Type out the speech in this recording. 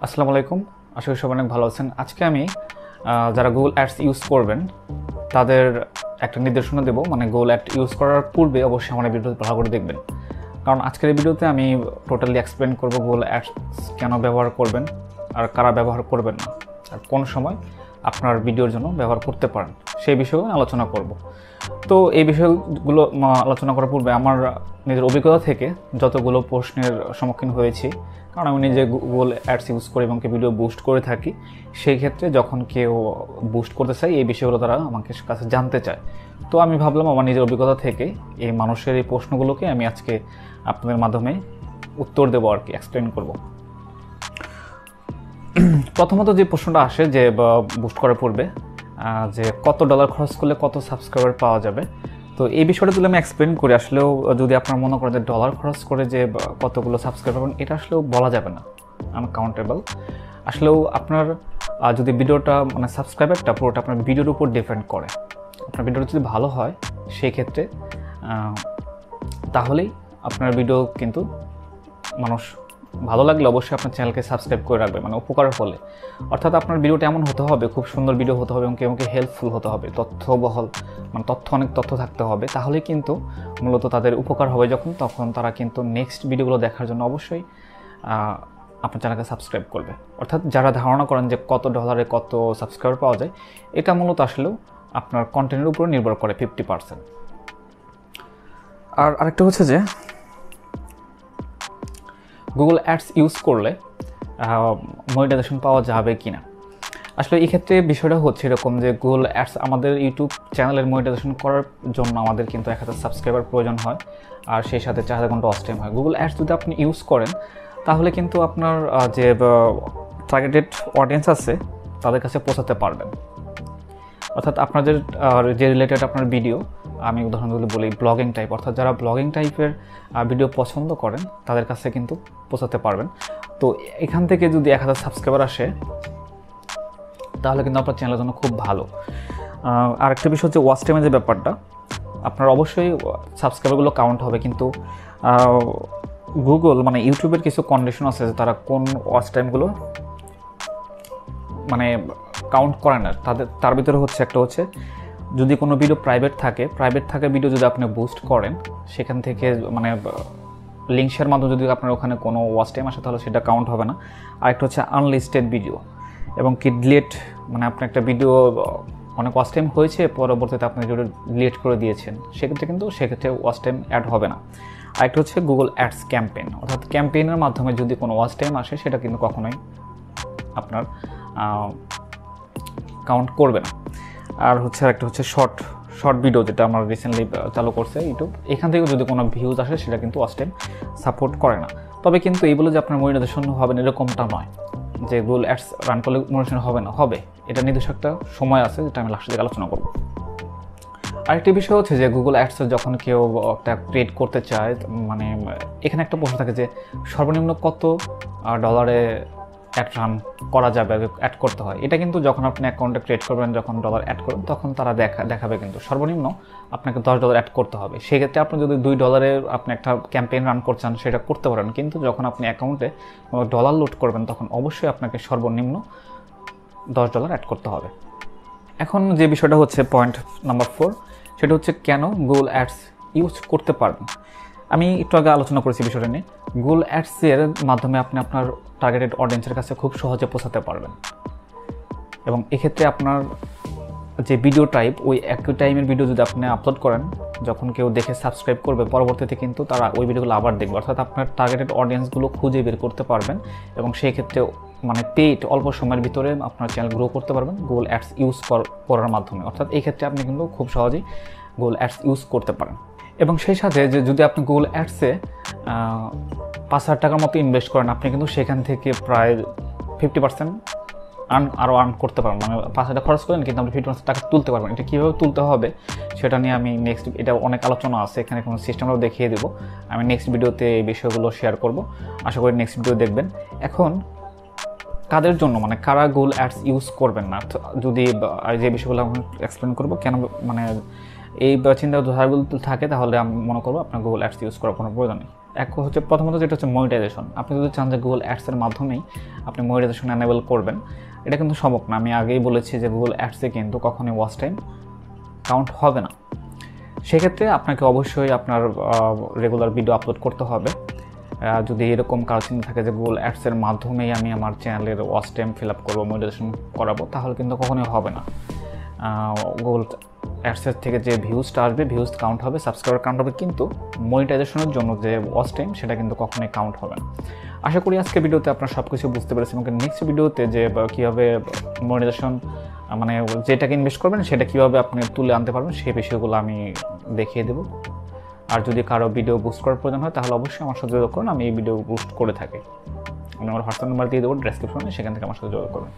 আসসালামু আলাইকুম। আশা করি সবাই অনেক ভালো আছেন। আজকে আমি যারা গুগল অ্যাডস ইউজ করবেন তাদের একটা নির্দেশনা দেব। মানে গুগল অ্যাড ইউজ করার পূর্বে অবশ্যই আমার ভিডিওটি ভালো করে দেখবেন, কারণ আজকের এই ভিডিওতে আমি টোটালি এক্সপ্লেন করব গুগল অ্যাডস কেন ব্যবহার করবেন আর কারা ব্যবহার করবেন না, আর কোন সময় আপনার ভিডিওর জন্য ব্যবহার করতে পারেন সেই বিষয়ে আলোচনা করব। তো এই বিষয়গুলো আলোচনা করার পূর্বে আমার নিজের অভিজ্ঞতা থেকে যতগুলো প্রশ্নের সম্মুখীন হয়েছি, কারণ আমি নিজে গুগল অ্যাডস ইউজ করি এবং ভিডিও বুস্ট করে থাকি, সেই ক্ষেত্রে যখন কেউ বুস্ট করতে চায় এই বিষয়গুলো তারা আমাকে কাছে জানতে চায়। তো আমি ভাবলাম আমার নিজের অভিজ্ঞতা থেকে এই মানুষের এই প্রশ্নগুলোকে আমি আজকে আপনাদের মাধ্যমে উত্তর দেবো আর কি, এক্সপ্লেন করব। প্রথমত যে প্রশ্নটা আসে যে বুস্ট করার পূর্বে যে কত ডলার খরচ করলে কত সাবস্ক্রাইবার পাওয়া যাবে, তো এই বিষয়টা যদি আমি এক্সপ্লেন করি, আসলেও যদি আপনারা মনে করেন যে ডলার খরচ করে যে কতগুলো সাবস্ক্রাইবার পাবেন, এটা আসলেও বলা যাবে না, আনকাউন্টেবল। আসলেও আপনার যদি ভিডিওটা মানে সাবস্ক্রাইবারটা পুরোটা আপনার ভিডিওর উপর ডিপেন্ড করে। আপনার ভিডিওটা যদি ভালো হয় সেই ক্ষেত্রে তাহলেই আপনার ভিডিও কিন্তু মানুষ ভালো লাগলে অবশ্যই আপনার চ্যানেলকে সাবস্ক্রাইব করে রাখবে, মানে উপকার হলে। অর্থাৎ আপনার ভিডিওটা এমন হতে হবে, খুব সুন্দর ভিডিও হতে হবে এবং কেউকে হেল্পফুল হতে হবে, তথ্যবহল, মানে অনেক তথ্য থাকতে হবে, তাহলেই কিন্তু মূলত তাদের উপকার হবে। তখন তারা কিন্তু নেক্সট ভিডিওগুলো দেখার জন্য অবশ্যই আপনার চ্যানেলকে সাবস্ক্রাইব করবে। অর্থাৎ যারা ধারণা করেন যে কত ডলারে কত সাবস্ক্রাইবার পাওয়া যায়, এটা মূলত আসলেও আপনার কন্টেন্টের উপর নির্ভর করে 50%। আর আরেকটা হচ্ছে যে গুগল অ্যাডস ইউজ করলে মনিটাইজেশন পাওয়া যাবে কি না। আসলে এই ক্ষেত্রে বিষয়টা হচ্ছে এরকম যে গুগল অ্যাডস আমাদের ইউটিউব চ্যানেলের মনিটাইজেশন করার জন্য আমাদের কিন্তু 1000 সাবস্ক্রাইবার প্রয়োজন হয়, আর সেই সাথে 4000 ঘন্টা ওয়াচ টাইম হয়। গুগল অ্যাডস যদি আপনি ইউজ করেন তাহলে কিন্তু আপনার যে টার্গেটেড অডিয়েন্স আছে তাদের কাছে পৌঁছাতে পারবেন। অর্থাৎ আপনাদের যে রিলেটেড আপনার ভিডিও, আমি উদাহরণগুলো বলি ব্লগিং টাইপ, অর্থাৎ যারা ব্লগিং টাইপের ভিডিও পছন্দ করেন তাদের কাছে কিন্তু পৌঁছাতে পারবেন। তো এখান থেকে যদি 1000 সাবস্ক্রাইবার আসে তাহলে কিন্তু আপনার চ্যানেলের জন্য খুব ভালো। আরেকটা বিষয় হচ্ছে ওয়াচ টাইমের যে ব্যাপারটা, আপনার অবশ্যই সাবস্ক্রাইবারগুলো কাউন্ট হবে, কিন্তু গুগল মানে ইউটিউবের কিছু কন্ডিশন আছে যে তারা কোন ওয়াচ টাইমগুলো মানে কাউন্ট করে না। তার ভিতরে হচ্ছে একটা হচ্ছে যদি কোনো ভিডিও প্রাইভেট থাকে ভিডিও যদি আপনি বুস্ট করেন, সেখান থেকে মানে লিঙ্ক শেয়ার মাধ্যমে যদি আপনার ওখানে কোনো ওয়াচ টাইম আসে তাহলে সেটা কাউন্ট হবে না। আরেকটা হচ্ছে আনলিস্টেড ভিডিও এবং কি ডিলিট, মানে আপনি একটা ভিডিও অনেক ওয়াচ টাইম হয়েছে পরবর্তীতে আপনি ভিডিও ডিলিট করে দিয়েছেন, সেক্ষেত্রে ওয়াচ টাইম অ্যাড হবে না। আরেকটা হচ্ছে গুগল অ্যাডস ক্যাম্পেইন, অর্থাৎ ক্যাম্পেইনের মাধ্যমে যদি কোনো ওয়াচ টাইম আসে সেটা কিন্তু কখনোই আপনার কাউন্ট করবে না। আর আরেকটা হচ্ছে শর্ট ভিডিও, যেটা আমরা রিসেন্টলি চালু করছে ইউটিউব, এখান থেকে যদি কোনো ভিউজ আসে সেটা কিন্তু ওয়াচ টাইম সাপোর্ট করে না। তবে কিন্তু এই বলে যে আপনার মনিটাইজেশন হবে না এরকমটা নয়, যে গুগল অ্যাডস রান করলে মনিটাইজেশন হবে না, হবে। এটা নির্দিষ্ট একটা সময় আছে যেটা আমি লাস্টের দিকে আলোচনা করব। আরেকটি বিষয় হচ্ছে যে গুগল অ্যাডসে যখন কেউ একটা ক্রিয়েট করতে চায়, মানে এখানে একটা প্রশ্ন থাকে যে সর্বনিম্ন কত ডলারে অ্যাড রান করা যাবে, অ্যাড করতে হয়। এটা কিন্তু যখন আপনি অ্যাকাউন্টে ক্রিয়েট করবেন, যখন ডলার অ্যাড করবেন, তখন তারা দেখাবে কিন্তু সর্বনিম্ন আপনাকে $10 অ্যাড করতে হবে। সেক্ষেত্রে আপনি যদি $2 আপনি একটা ক্যাম্পেইন রান করছেন সেটা করতে পারেন, কিন্তু যখন আপনি অ্যাকাউন্টে ডলার লোড করবেন তখন অবশ্যই আপনাকে সর্বনিম্ন $10 অ্যাড করতে হবে। এখন যে বিষয়টা হচ্ছে পয়েন্ট নাম্বার 4, সেটা হচ্ছে কেন গুগল অ্যাডস ইউজ করতে পারবেন। আমি একটু আগে আলোচনা করেছি বিষয়টা নিয়ে। গুগল অ্যাডসের মাধ্যমে আপনি আপনার টার্গেটেড অডিয়েন্সের কাছে খুব সহজে পৌঁছাতে পারবেন, এবং এক্ষেত্রে আপনার যে ভিডিও টাইপ, ওই একই টাইমের ভিডিও যদি আপনি আপলোড করেন, যখন কেউ দেখে সাবস্ক্রাইব করবে পরবর্তীতে কিন্তু তারা ওই ভিডিওগুলো আবার দেখবে। অর্থাৎ আপনার টার্গেটেড অডিয়েন্সগুলো খুঁজে বের করতে পারবেন এবং সেই ক্ষেত্রে মানে পেইড অল্প সময়ের ভিতরে আপনার চ্যানেল গ্রো করতে পারবেন গুগল অ্যাডস ইউজ করার মাধ্যমে। অর্থাৎ এই ক্ষেত্রে আপনি কিন্তু খুব সহজেই গুগল অ্যাডস ইউজ করতে পারেন। এবং সেই সাথে যে যদি আপনি গুগল অ্যাডসে 5,000 টাকার মতো ইনভেস্ট করেন, আপনি কিন্তু সেখান থেকে প্রায় 50% আর্ন করতে পারবেন। মানে 5,000 টাকা খরচ করেন কিন্তু আপনি 50% টাকা তুলতে পারবেন। এটা কীভাবে তুলতে হবে সেটা নিয়ে আমি এটা অনেক আলোচনা আছে, এখানে কোনো সিস্টেমটাও দেখিয়ে দেবো। আমি নেক্সট ভিডিওতে এই বিষয়গুলো শেয়ার করব, আশা করি নেক্সট ভিডিও দেখবেন। এখন কাদের জন্য, মানে কারা গুগল অ্যাডস ইউজ করবেন না, যদি যে বিষয়গুলো আমি এক্সপ্লেন করবো কেন, মানে এই চিন্তাধারাগুলো থাকে, তাহলে আমি মনে করবো আপনার গুগল অ্যাডস ইউজ করার কোনো প্রয়োজন নেই। এক হচ্ছে প্রথমত যেটা হচ্ছে মনিটাইজেশন। আপনি যদি চান যে গুগল অ্যাডসের মাধ্যমেই আপনি মনিটাইজেশন এনেবল করবেন, এটা কিন্তু সম্ভব না। আমি আগেই বলেছি যে গুগল অ্যাডসে কিন্তু কখনোই ওয়াচ টাইম কাউন্ট হবে না। সেক্ষেত্রে আপনাকে অবশ্যই আপনার রেগুলার ভিডিও আপলোড করতে হবে। যদি এরকম কারো চিন্তা থাকে যে গুগল অ্যাডসের মাধ্যমেই আমি আমার চ্যানেলের ওয়াচ টাইম ফিল আপ করবো, মনিটাইজেশন করাবো, তাহলে কিন্তু কখনোই হবে না। গুগল অ্যাডসের থেকে যে ভিউজটা আসবে, ভিউজ কাউন্ট হবে, সাবস্ক্রাইবার কাউন্ট হবে, কিন্তু মনিটাইজেশনের জন্য যে ওয়াচ টাইম সেটা কিন্তু কখনোই কাউন্ট হবে না। আশা করি আজকে ভিডিওতে আপনারা সব কিছু বুঝতে পেরেছেন এবং নেক্সট ভিডিওতে যে কীভাবে মনিটাইজেশন মানে যেটাকে ইনভেস্ট করবেন সেটা কীভাবে আপনি তুলে আনতে পারবেন সেই বিষয়গুলো আমি দেখিয়ে দেবো। আর যদি কারো ভিডিও বুস্ট করার প্রয়োজন হয় তাহলে অবশ্যই আমার সাথে যোগাযোগ করুন, আমি এই ভিডিও বুস্ট করে থাকি। আমি আমার হোয়াটসঅ্যাপ নাম্বার দিয়ে দেবো ডেসক্রিপশনে, সেখান থেকে আমার সাথে যোগাযোগ করুন।